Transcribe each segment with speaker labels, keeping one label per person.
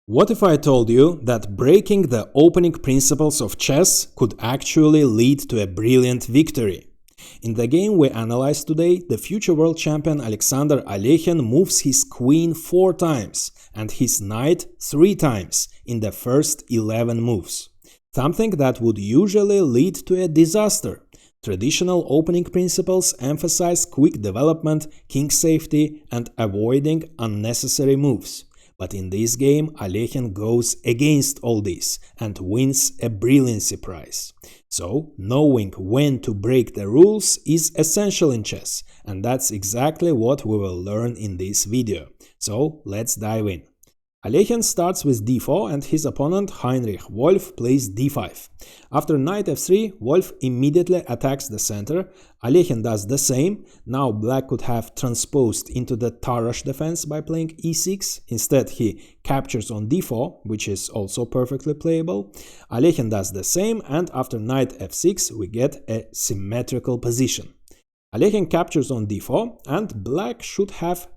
Speaker 1: What if I told you that breaking the opening principles of chess could actually lead to a brilliant victory? In the game we analyze today, the future world champion Alexander Alekhine moves his queen 4 times and his knight 3 times in the first 11 moves. Something that would usually lead to a disaster. Traditional opening principles emphasize quick development, king safety, and avoiding unnecessary moves. But in this game, Alekhine goes against all this and wins a brilliancy prize. So, knowing when to break the rules is essential in chess, and that's exactly what we will learn in this video. So, let's dive in. Alekhine starts with d4 and his opponent Heinrich Wolf plays d5. After knight f3, Wolf immediately attacks the center. Alekhine does the same. Now black could have transposed into the Tarrasch defense by playing e6. Instead he captures on d4, which is also perfectly playable. Alekhine does the same, and after knight f6 we get a symmetrical position. Alekhine captures on d4 and black should have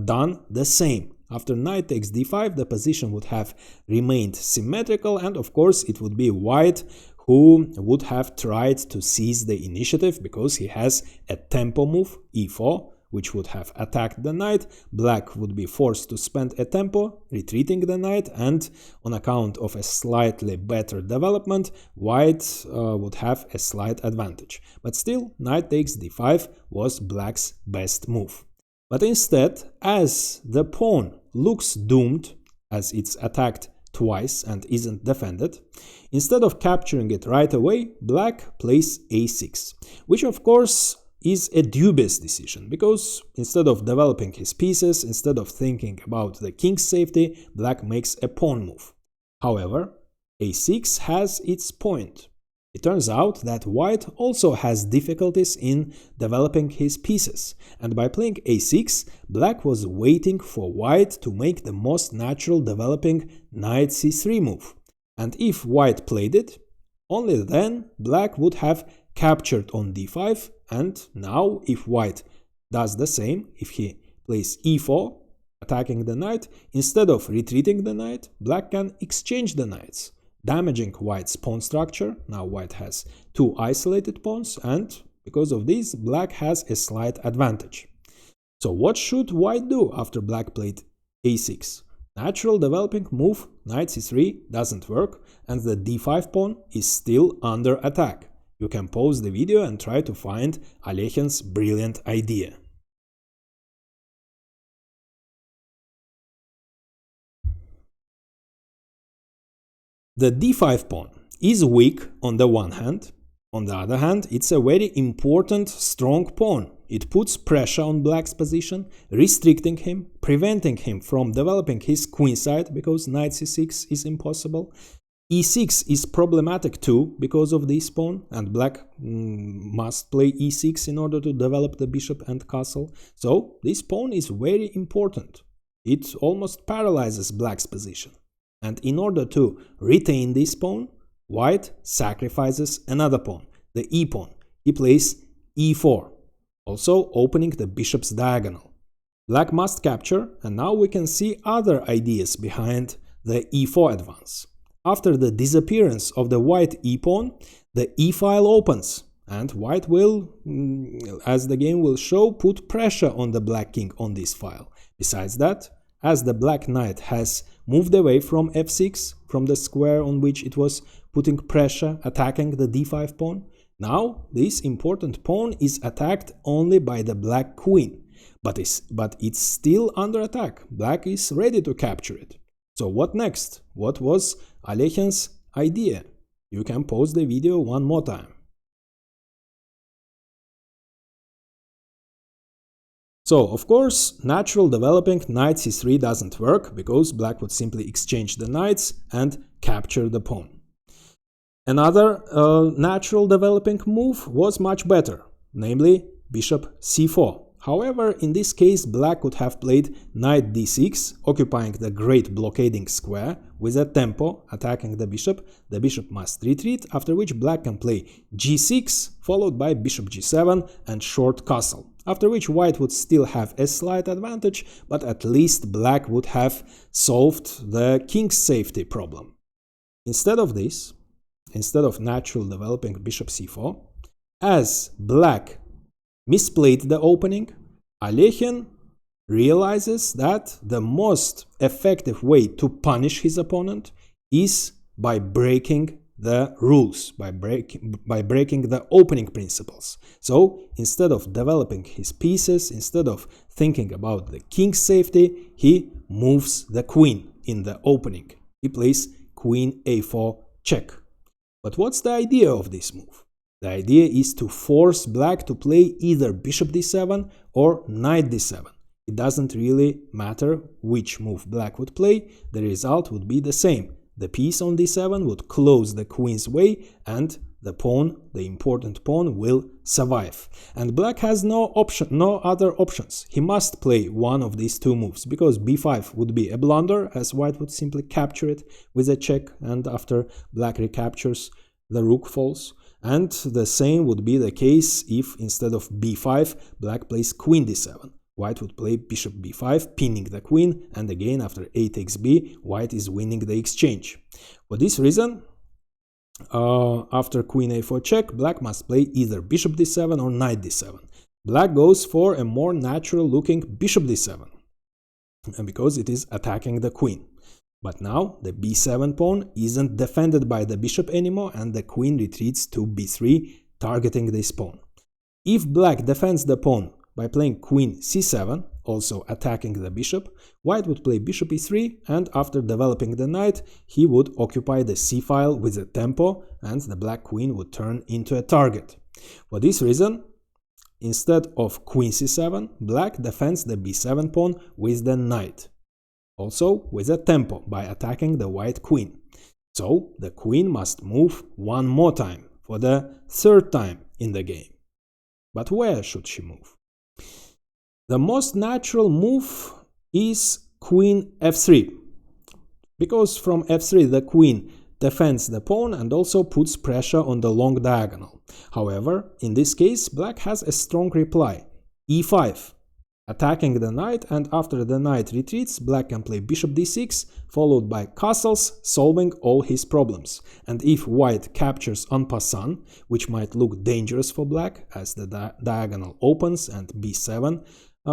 Speaker 1: done the same. After knight takes d5, the position would have remained symmetrical, and of course it would be white who would have tried to seize the initiative because he has a tempo move, e4, which would have attacked the knight. Black would be forced to spend a tempo, retreating the knight, and on account of a slightly better development, white would have a slight advantage. But still, knight takes d5 was black's best move. But instead, as the pawn looks doomed, as it's attacked twice and isn't defended, instead of capturing it right away, black plays a6, which of course is a dubious decision, because instead of developing his pieces, instead of thinking about the king's safety, black makes a pawn move. However, a6 has its point. It turns out that white also has difficulties in developing his pieces, and by playing a6, black was waiting for white to make the most natural developing knight c3 move. And if white played it, only then black would have captured on d5, and now if white does the same, if he plays e4, attacking the knight, instead of retreating the knight, black can exchange the knights, damaging white's pawn structure. Now white has 2 isolated pawns, and because of this, black has a slight advantage. So what should white do after black played a6? Natural developing move knight c3 doesn't work, and the d5 pawn is still under attack. You can pause the video and try to find Alekhine's brilliant idea. The d5 pawn is weak on the one hand. On the other hand, it's a very important, strong pawn. It puts pressure on black's position, restricting him, preventing him from developing his queenside because knight c6 is impossible. e6 is problematic too because of this pawn, and black must play e6 in order to develop the bishop and castle. So this pawn is very important. It almost paralyzes black's position. And in order to retain this pawn, white sacrifices another pawn, the e pawn. He plays e4, also opening the bishop's diagonal. Black must capture, and now we can see other ideas behind the e4 advance. After the disappearance of the white e pawn, the e file opens, and white will, as the game will show, put pressure on the black king on this file. Besides that, as the black knight has moved away from f6, from the square on which it was putting pressure, attacking the d5 pawn, now this important pawn is attacked only by the black queen, but it's still under attack. Black is ready to capture it. So what next? What was Alekhine's idea? You can pause the video one more time. So, of course, natural developing knight c3 doesn't work, because black would simply exchange the knights and capture the pawn. Another natural developing move was much better, namely bishop c4. However, in this case, black would have played knight d6, occupying the great blockading square with a tempo, attacking the bishop. The bishop must retreat, after which black can play g6, followed by bishop g7 and short castle. after which white would still have a slight advantage, but at least black would have solved the king's safety problem. Instead of this, instead of natural developing bishop c4, as black misplayed the opening, Alekhine realizes that the most effective way to punish his opponent is by breaking the rules, by breaking the opening principles. So instead of developing his pieces, instead of thinking about the king's safety, he moves the queen in the opening. He plays queen a4 check. But what's the idea of this move? The idea is to force black to play either bishop d7 or knight d7. It doesn't really matter which move black would play, the result would be the same. The piece on d7 would close the queen's way and the pawn, the important pawn, will survive. And black has no other options. He must play one of these two moves, because b5 would be a blunder, as white would simply capture it with a check, and after black recaptures, the rook falls. And the same would be the case if instead of b5, black plays queen d7. White would play bishop b5, pinning the queen, and again after a takes b, white is winning the exchange. For this reason, after queen a4 check, black must play either bishop d7 or knight d7. Black goes for a more natural looking bishop d7, because it is attacking the queen. But now the b7 pawn isn't defended by the bishop anymore, and the queen retreats to b3, targeting this pawn. If black defends the pawn by playing queen c7, also attacking the bishop, white would play bishop e3, and after developing the knight, he would occupy the c-file with a tempo, and the black queen would turn into a target. For this reason, instead of queen c7, black defends the b7 pawn with the knight, also with a tempo, by attacking the white queen. So the queen must move one more time, for the third time in the game. But where should she move? The most natural move is queen f3, because from f3 the queen defends the pawn and also puts pressure on the long diagonal. However, in this case, black has a strong reply, e5, attacking the knight, and after the knight retreats, black can play bishop d6, followed by castles, solving all his problems. And if white captures en passant, which might look dangerous for black, as the diagonal opens and b7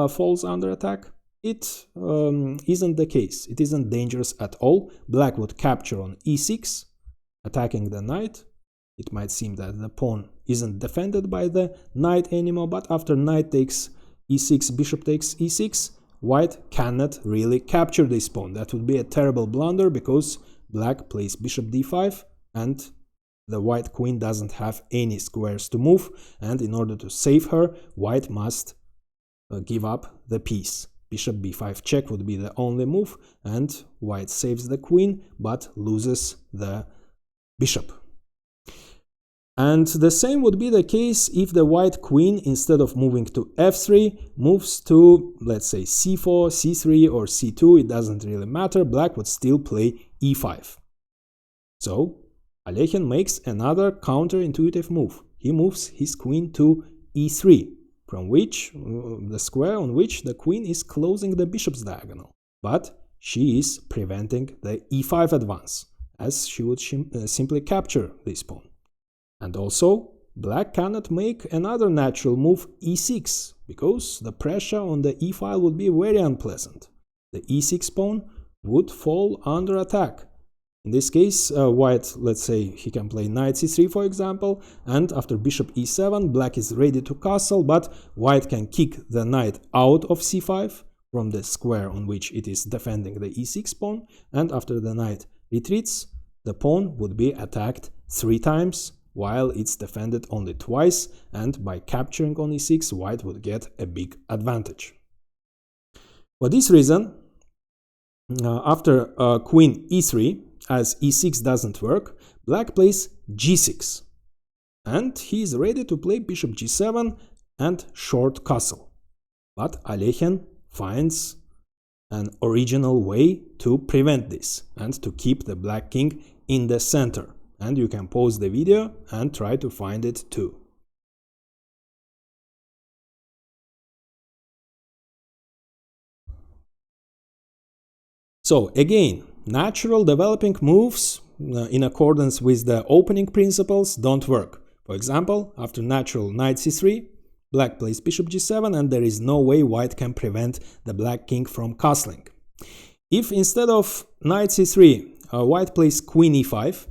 Speaker 1: falls under attack, it isn't the case. It isn't dangerous at all. Black would capture on e6, attacking the knight. It might seem that the pawn isn't defended by the knight anymore, but after knight takes e6, bishop takes e6, white cannot really capture this pawn. That would be a terrible blunder, because black plays bishop d5 and the white queen doesn't have any squares to move, and in order to save her, white must give up the piece. Bishop b5 check would be the only move, and white saves the queen but loses the bishop. And the same would be the case if the white queen, instead of moving to f3, moves to, let's say, c4, c3 or c2, it doesn't really matter, black would still play e5. So Alekhine makes another counterintuitive move. He moves his queen to e3, from which the square on which the queen is closing the bishop's diagonal, but she is preventing the e5 advance, as she would simply capture this pawn. And also, black cannot make another natural move, e6, because the pressure on the e-file would be very unpleasant. The e6 pawn would fall under attack. In this case, white, let's say, he can play knight c3, for example, and after bishop e7, black is ready to castle, but white can kick the knight out of c5 from the square on which it is defending the e6 pawn, and after the knight retreats, the pawn would be attacked 3 times, while it's defended only twice, and by capturing on e6, white would get a big advantage. For this reason, after queen e3, as e6 doesn't work, black plays g6, and he is ready to play bishop g7 and short castle. But Alekhine finds an original way to prevent this and to keep the black king in the center. And you can pause the video and try to find it too. So again, natural developing moves in accordance with the opening principles don't work. For example, after natural knight c3, black plays bishop g7, and there is no way white can prevent the black king from castling. If instead of knight c3, white plays queen e5,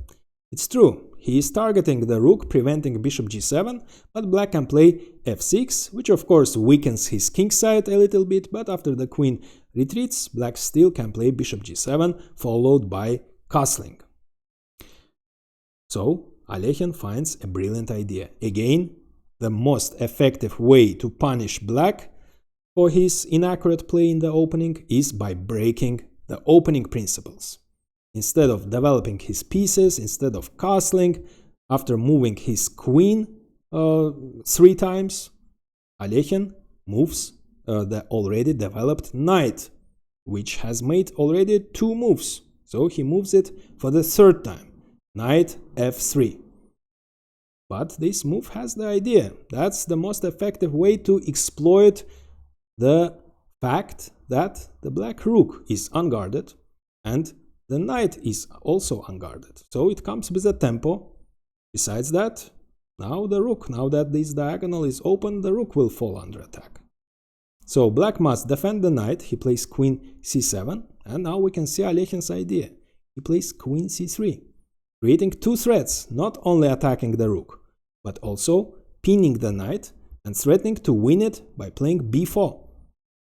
Speaker 1: it's true, he is targeting the rook, preventing bishop g7, but black can play f6, which of course weakens his king side a little bit, but after the queen retreats, black still can play bishop g7, followed by castling. So Alekhine finds a brilliant idea. Again, the most effective way to punish black for his inaccurate play in the opening is by breaking the opening principles. Instead of developing his pieces, instead of castling, after moving his queen 3 times, Alekhine moves the already developed knight, which has made already 2 moves. So he moves it for the 3rd time, knight f3. But this move has the idea. That's the most effective way to exploit the fact that the black rook is unguarded and the knight is also unguarded. So it comes with a tempo. Besides that, now that this diagonal is open, the rook will fall under attack. So black must defend the knight. He plays queen c7, and now we can see Alekhine's idea. He plays queen c3, creating 2 threats, not only attacking the rook, but also pinning the knight and threatening to win it by playing b4.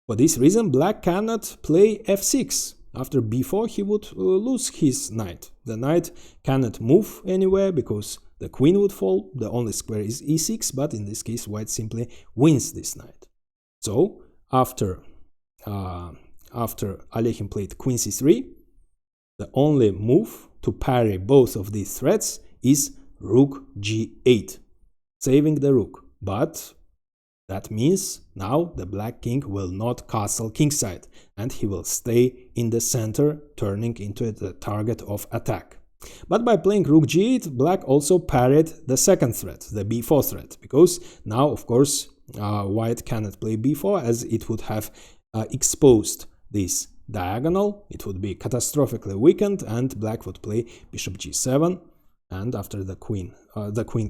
Speaker 1: For this reason, black cannot play f6. After b4, he would lose his knight. The knight cannot move anywhere because the queen would fall. The only square is e6, but in this case, white simply wins this knight. So after Alekhine played queen c3, the only move to parry both of these threats is rook g8, saving the rook. But that means now the black king will not castle kingside, and he will stay in the center, turning into the target of attack. But by playing rook g8, black also parried the 2nd threat, the b4 threat, because now, of course, white cannot play b4 as it would have exposed this diagonal. It would be catastrophically weakened, and black would play bishop g7. And after the queen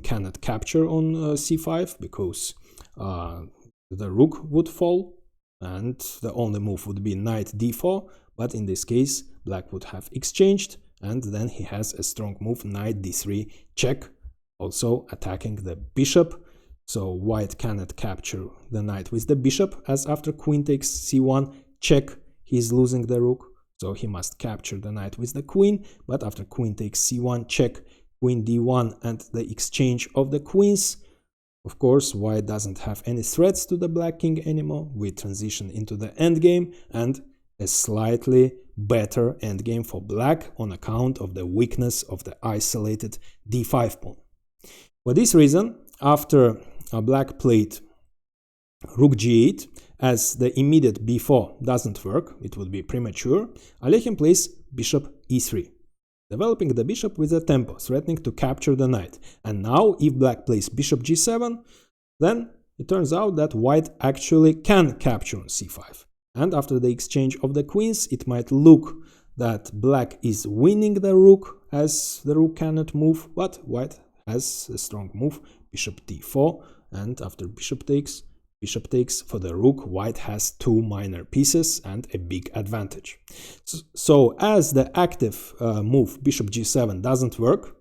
Speaker 1: cannot capture on c5 because the rook would fall, and the only move would be knight d4. But in this case, black would have exchanged, and then he has a strong move, knight d3 check, also attacking the bishop. So white cannot capture the knight with the bishop, as after queen takes c1 check, he is losing the rook. So he must capture the knight with the queen, but after queen takes c1 check, queen d1 and the exchange of the queens, of course, white doesn't have any threats to the black king anymore. We transition into the endgame, and a slightly better endgame for black on account of the weakness of the isolated d5 pawn. For this reason, after black played rook g8, as the immediate b4 doesn't work, it would be premature, Alekhine plays bishop e3, developing the bishop with a tempo, threatening to capture the knight. And now, if black plays bishop g7, then it turns out that white actually can capture on c5. And after the exchange of the queens, it might look that black is winning the rook, as the rook cannot move, but white has a strong move, bishop d4, and after bishop takes, for the rook, white has 2 minor pieces and a big advantage. So as the active move bishop g7 doesn't work,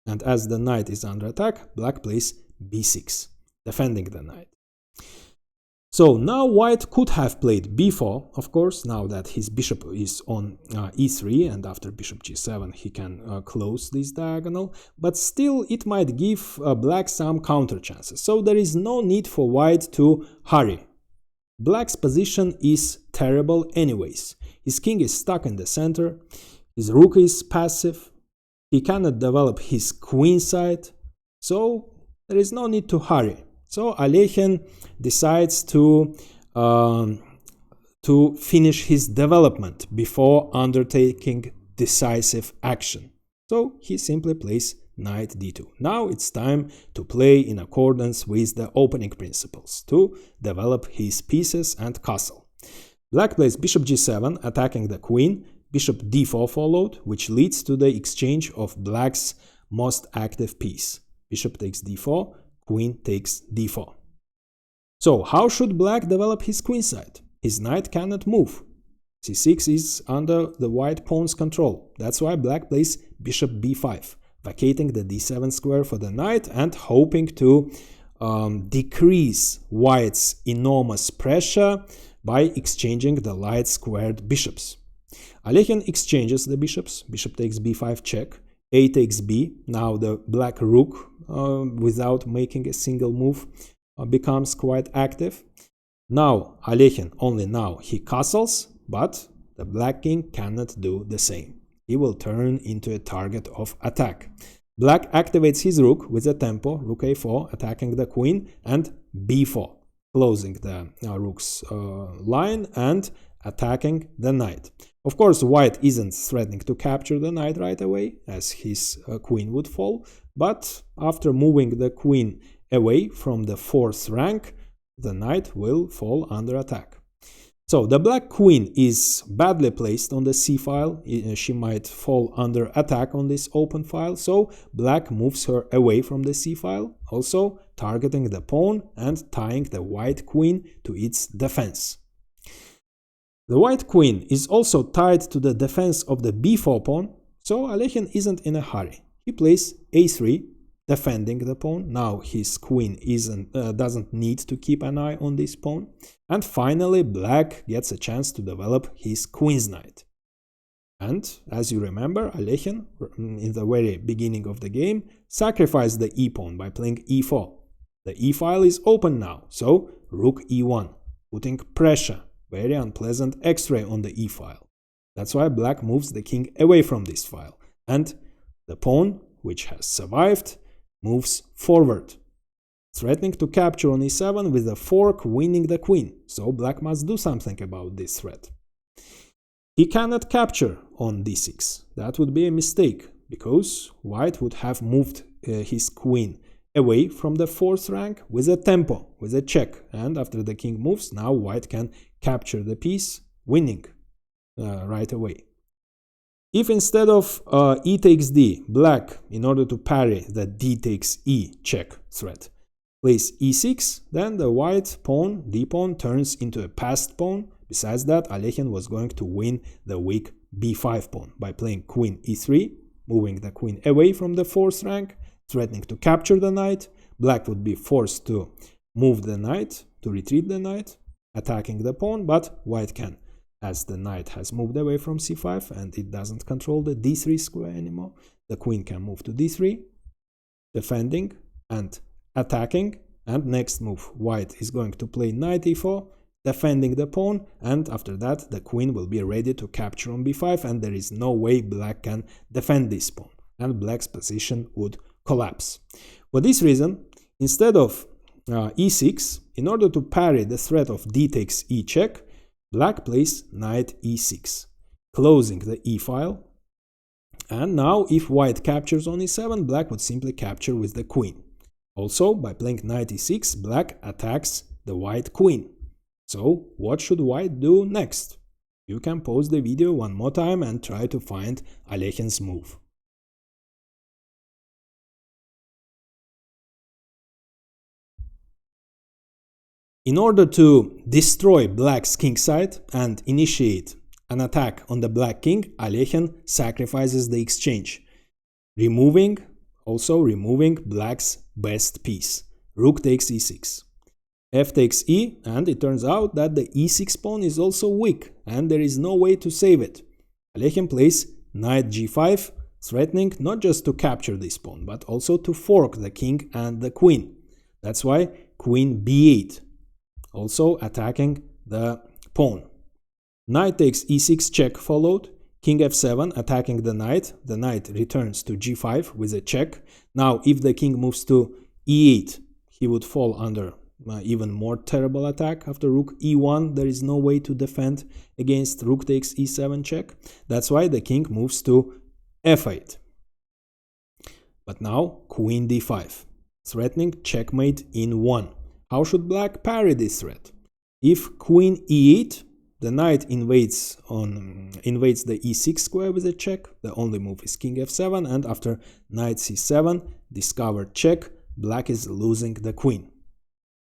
Speaker 1: and as the knight is under attack, black plays b6, defending the knight. So now white could have played b4, of course, now that his bishop is on e3, and after bishop g7 he can close this diagonal, but still it might give black some counter chances. So there is no need for white to hurry. Black's position is terrible anyways. His king is stuck in the center, his rook is passive, he cannot develop his queen side, so there is no need to hurry. So Alekhine decides to finish his development before undertaking decisive action. So he simply plays knight d2. Now it's time to play in accordance with the opening principles, to develop his pieces and castle. Black plays bishop g7, attacking the queen, bishop d4 followed, which leads to the exchange of black's most active piece. Bishop takes d4, queen takes d4. So how should black develop his queenside? His knight cannot move. c6 is under the white pawn's control. That's why black plays bishop b5, vacating the d7 square for the knight and hoping to decrease white's enormous pressure by exchanging the light squared bishops. Alekhine exchanges the bishops. Bishop takes b5 check, a takes b. Now the black rook, without making a single move, becomes quite active. Now Alekhine, only now, he castles, but the black king cannot do the same. He will turn into a target of attack. Black activates his rook with a tempo, rook a4, attacking the queen, and b4, closing the rook's line and attacking the knight. Of course, white isn't threatening to capture the knight right away, as his queen would fall, but after moving the queen away from the 4th rank, the knight will fall under attack. So the black queen is badly placed on the c file. She might fall under attack on this open file, so black moves her away from the c file, also targeting the pawn and tying the white queen to its defense. The white queen is also tied to the defense of the b4 pawn, so Alekhine isn't in a hurry. He plays a3, defending the pawn. Now his queen doesn't need to keep an eye on this pawn. And finally, black gets a chance to develop his queen's knight. And as you remember, Alekhine, in the very beginning of the game, sacrificed the e-pawn by playing e4. The e-file is open now, so rook e1, putting pressure, very unpleasant x-ray on the e-file. That's why black moves the king away from this file, and the pawn, which has survived, moves forward, threatening to capture on e7 with a fork, winning the queen, so black must do something about this threat. He cannot capture on d6. That would be a mistake, because white would have moved his queen away from the 4th rank with a tempo, with a check, and after the king moves, now white can capture the piece, winning right away. If instead of e takes d, black, in order to parry the d takes e check threat, plays e6, then the white pawn, d-pawn, turns into a passed pawn. Besides that, Alekhine was going to win the weak b5 pawn by playing queen e3, moving the queen away from the 4th rank, threatening to capture the knight. Black would be forced to move the knight, to retreat the knight, attacking the pawn, but white can, as the knight has moved away from c5 and it doesn't control the d3 square anymore. The queen can move to d3, defending and attacking, and next move white is going to play knight e4, defending the pawn, and after that the queen will be ready to capture on b5, and there is no way black can defend this pawn, and black's position would collapse. For this reason, instead of e6, in order to parry the threat of d takes e check, black plays knight e6, closing the e-file, and now if white captures on e7, black would simply capture with the queen. Also, by playing knight e6, black attacks the white queen. So, what should white do next? You can pause the video one more time and try to find Alekhine's move. In order to destroy black's kingside and initiate an attack on the black king, Alekhine sacrifices the exchange, also removing black's best piece. Rook takes e6. F takes e, and it turns out that the e6 pawn is also weak, and there is no way to save it. Alekhine plays knight g5, threatening not just to capture this pawn, but also to fork the king and the queen. That's why queen b8, also attacking the pawn. Knight takes e6 check followed, king f7 attacking the knight returns to g5 with a check. Now if the king moves to e8, he would fall under even more terrible attack. After rook e1, there is no way to defend against rook takes e7 check. That's why the king moves to f8. But now queen d5, threatening checkmate in 1. How should black parry this threat? If queen e8, the knight invades the e6 square with a check. The only move is king f7, and after knight c7, discovered check, black is losing the queen.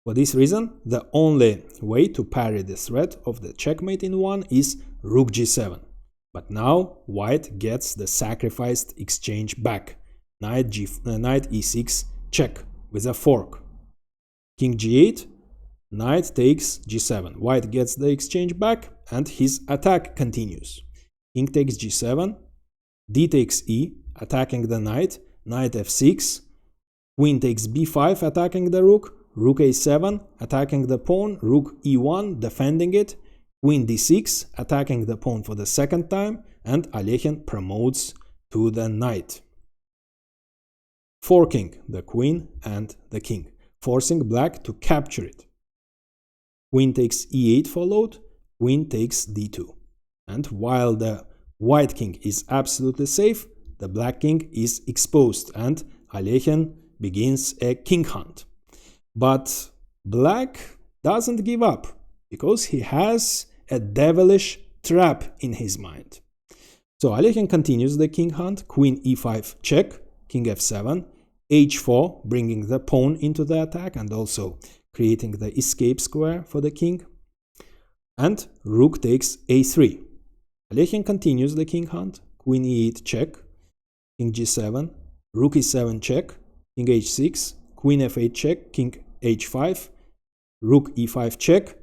Speaker 1: For this reason, the only way to parry the threat of the checkmate in one is rook g7. But now white gets the sacrificed exchange back. Knight e6 check with a fork. King g8, knight takes g7. White gets the exchange back and his attack continues. King takes g7, d takes e, attacking the knight, knight f6, queen takes b5, attacking the rook, rook a7, attacking the pawn, rook e1, defending it, queen d6, attacking the pawn for the second time, and Alekhine promotes to the knight, forking the queen and the king, forcing black to capture it. Queen takes e8 followed, queen takes d2. And while the white king is absolutely safe, the black king is exposed and Alekhine begins a king hunt. But black doesn't give up because he has a devilish trap in his mind. So Alekhine continues the king hunt, queen e5 check, king f7, h4, bringing the pawn into the attack and also creating the escape square for the king, and rook takes a3. Alekhine continues the king hunt, queen e8 check, king g7, rook e7 check, king h6, queen f8 check, king h5, rook e5 check,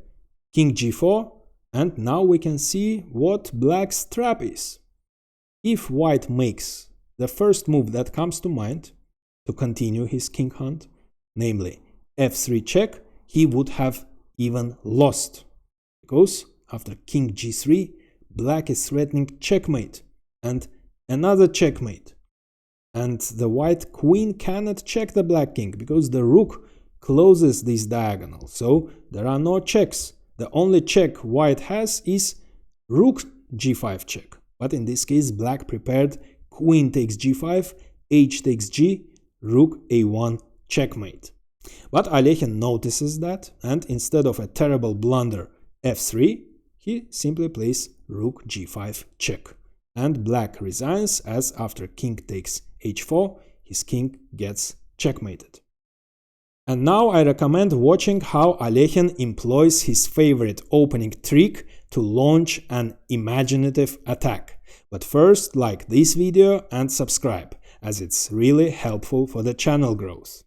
Speaker 1: king g4, and now we can see what black's trap is. If white makes the first move that comes to mind to continue his king hunt, namely f3 check, he would have even lost, because after king g3, black is threatening checkmate and another checkmate, and the white queen cannot check the black king because the rook closes this diagonal, so there are no checks. The only check white has is rook g5 check, but in this case black prepared queen takes g5, h takes g, rook a1 checkmate. But Alekhine notices that, and instead of a terrible blunder f3, he simply plays rook g5 check. And black resigns, as after king takes h4, his king gets checkmated. And now I recommend watching how Alekhine employs his favorite opening trick to launch an imaginative attack. But first, like this video and subscribe, as it's really helpful for the channel growth.